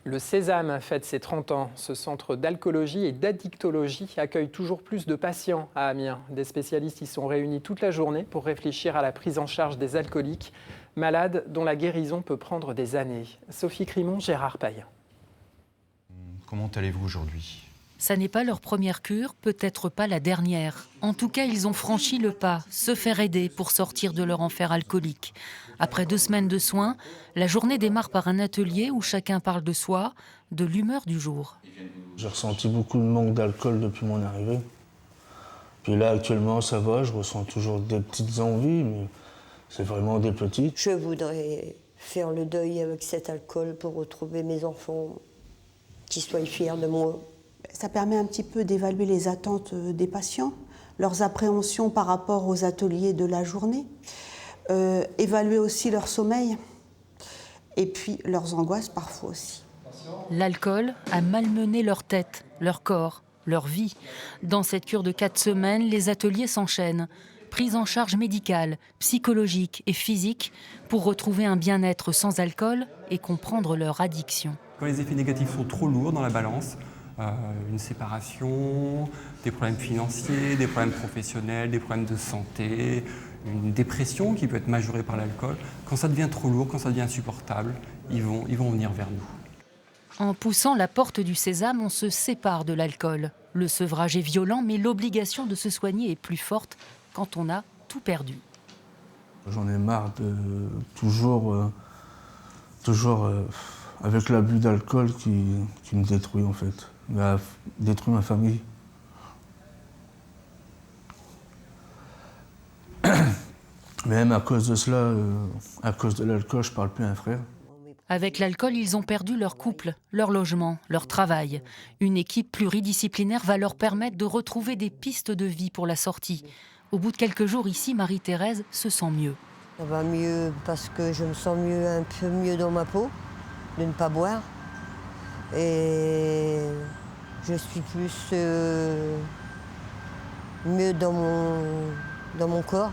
Le Sésame fête ses 30 ans. Ce centre d'alcoolologie et d'addictologie accueille toujours plus de patients à Amiens. Des spécialistes y sont réunis toute la journée pour réfléchir à la prise en charge des alcooliques, malades dont la guérison peut prendre des années. Sophie Crimon, Gérard Payen. Comment allez-vous aujourd'hui ? Ça n'est pas leur première cure, peut-être pas la dernière. En tout cas, ils ont franchi le pas, se faire aider pour sortir de leur enfer alcoolique. Après 2 semaines de soins, la journée démarre par un atelier où chacun parle de soi, de l'humeur du jour. J'ai ressenti beaucoup de manque d'alcool depuis mon arrivée. Puis là, actuellement, ça va, je ressens toujours des petites envies, mais c'est vraiment des petites. Je voudrais faire le deuil avec cet alcool pour retrouver mes enfants, qu'ils soient fiers de moi. Ça permet un petit peu d'évaluer les attentes des patients, leurs appréhensions par rapport aux ateliers de la journée, évaluer aussi leur sommeil et puis leurs angoisses parfois aussi. L'alcool a malmené leur tête, leur corps, leur vie. Dans cette cure de 4 semaines, les ateliers s'enchaînent. Prise en charge médicale, psychologique et physique pour retrouver un bien-être sans alcool et comprendre leur addiction. Quand les effets négatifs sont trop lourds dans la balance, une séparation, des problèmes financiers, des problèmes professionnels, des problèmes de santé, une dépression qui peut être majorée par l'alcool. Quand ça devient trop lourd, quand ça devient insupportable, ils vont venir vers nous. En poussant la porte du Sésame, on se sépare de l'alcool. Le sevrage est violent, mais l'obligation de se soigner est plus forte quand on a tout perdu. J'en ai marre de toujours avec l'abus d'alcool qui me détruit en fait. Détruit ma famille. Même à cause de cela, à cause de l'alcool, je parle plus à un frère. Avec l'alcool, ils ont perdu leur couple, leur logement, leur travail. Une équipe pluridisciplinaire va leur permettre de retrouver des pistes de vie pour la sortie. Au bout de quelques jours ici, Marie-Thérèse se sent mieux. Ça va mieux parce que je me sens mieux, un peu mieux dans ma peau, de ne pas boire. Et je suis plus mieux dans mon corps.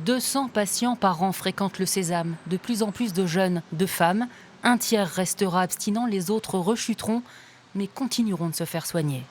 200 patients par an fréquentent le Sésame. De plus en plus de jeunes, de femmes. Un tiers restera abstinent, les autres rechuteront, mais continueront de se faire soigner.